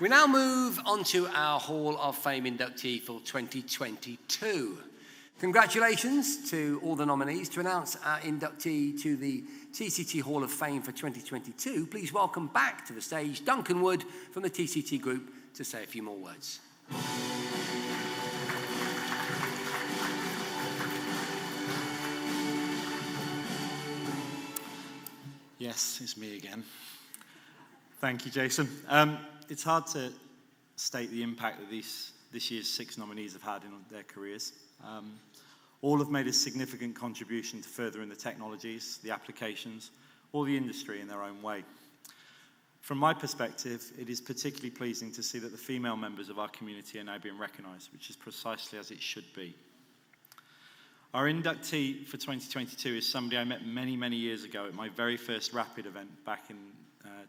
We now move on to our Hall of Fame inductee for 2022. Congratulations to all the nominees. To announce our inductee to the TCT Hall of Fame for 2022, please welcome back to the stage Duncan Wood from the TCT Group to say a few more words. Yes, it's me again. Thank you, Jason. It's hard to state the impact that this year's 6 nominees have had in their careers. All have made a significant contribution to furthering the technologies, the applications, or the industry in their own way. From my perspective, it is particularly pleasing to see that the female members of our community are now being recognised, which is precisely as it should be. Our inductee for 2022 is somebody I met many, many years ago at my very first Rapid event back in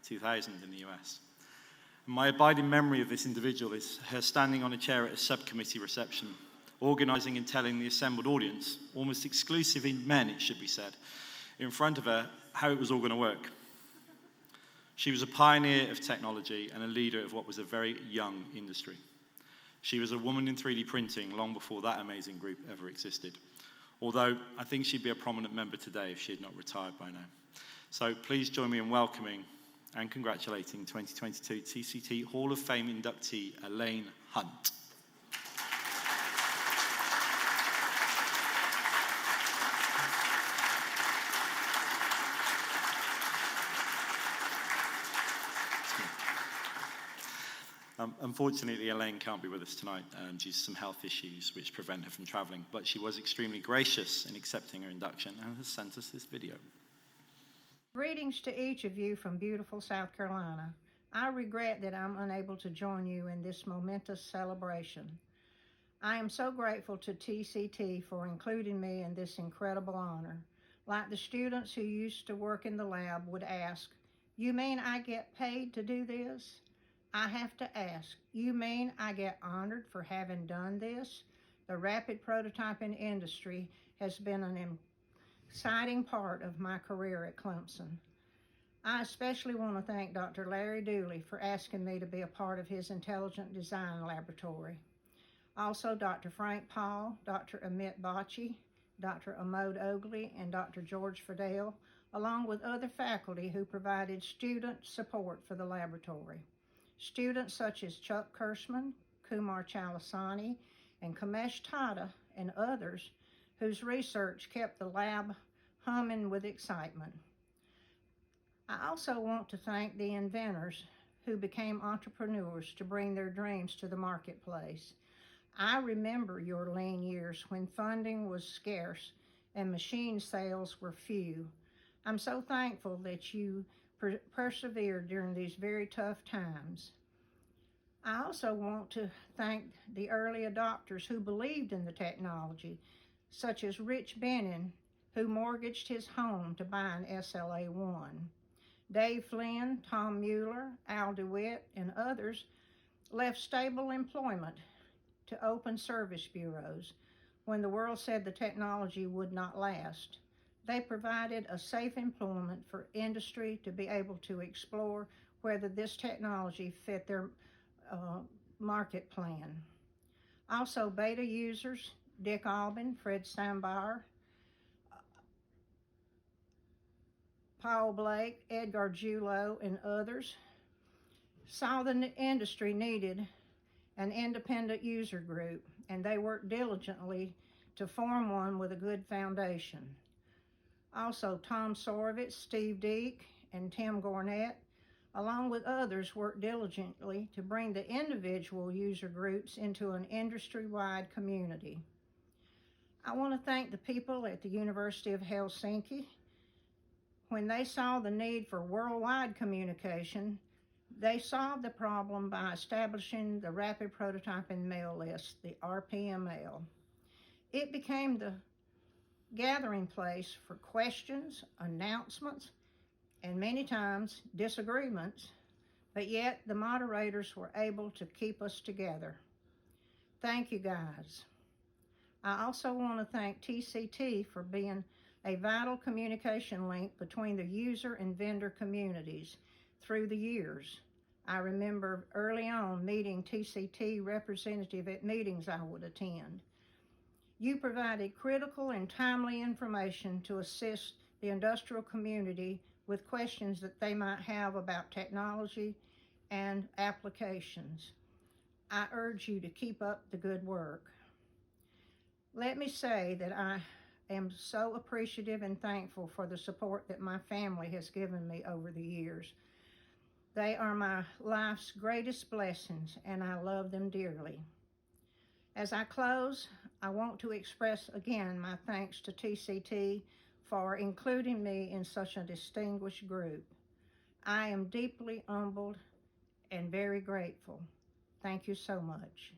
2000 in the US. My abiding memory of this individual is her standing on a chair at a subcommittee reception, organising and telling the assembled audience, almost exclusively men it should be said, in front of her how it was all going to work. She was a pioneer of technology and a leader of what was a very young industry. She was a woman in 3D printing long before that amazing group ever existed. Although I think she'd be a prominent member today if she had not retired by now. So please join me in welcoming and congratulating 2022 TCT Hall of Fame inductee Elaine Hunt. Unfortunately, Elaine can't be with us tonight due to some health issues which prevent her from travelling, but she was extremely gracious in accepting her induction and has sent us this video. Greetings to each of you from beautiful South Carolina. I regret that I'm unable to join you in this momentous celebration. I am so grateful to TCT for including me in this incredible honor. Like the students who used to work in the lab would ask, "You mean I get paid to do this?" I have to ask, you mean I get honored for having done this? The rapid prototyping industry has been an exciting part of my career at Clemson. I especially want to thank Dr. Larry Dooley for asking me to be a part of his Intelligent Design Laboratory. Also, Dr. Frank Paul, Dr. Amit Bocci, Dr. Amod Ogley, and Dr. George Fidel, along with other faculty who provided student support for the laboratory. Students such as Chuck Kirschman, Kumar Chalasani, and Kamesh Tata, and others whose research kept the lab humming with excitement. I also want to thank the inventors who became entrepreneurs to bring their dreams to the marketplace. I remember your lean years when funding was scarce and machine sales were few. I'm so thankful that you persevered during these very tough times. I also want to thank the early adopters who believed in the technology, such as Rich Benning, who mortgaged his home to buy an SLA-1. Dave Flynn, Tom Mueller, Al DeWitt, and others left stable employment to open service bureaus when the world said the technology would not last. They provided a safe employment for industry to be able to explore whether this technology fit their market plan. Also, beta users, Dick Albin, Fred Steinbauer, Paul Blake, Edgar Julo, and others saw the industry needed an independent user group, and they worked diligently to form one with a good foundation. Also, Tom Sorvitz, Steve Deek, and Tim Gornett, along with others, worked diligently to bring the individual user groups into an industry-wide community. I want to thank the people at the University of Helsinki. When they saw the need for worldwide communication, they solved the problem by establishing the Rapid Prototyping Mail List, the RPML. It became the gathering place for questions, announcements, and many times disagreements, but yet the moderators were able to keep us together. Thank you, guys. I also want to thank TCT for being a vital communication link between the user and vendor communities through the years. I remember early on meeting TCT representative at meetings I would attend. You provided critical and timely information to assist the industrial community with questions that they might have about technology and applications. I urge you to keep up the good work. Let me say that I am so appreciative and thankful for the support that my family has given me over the years. They are my life's greatest blessings, and I love them dearly. As I close, I want to express again my thanks to TCT for including me in such a distinguished group. I am deeply humbled and very grateful. Thank you so much.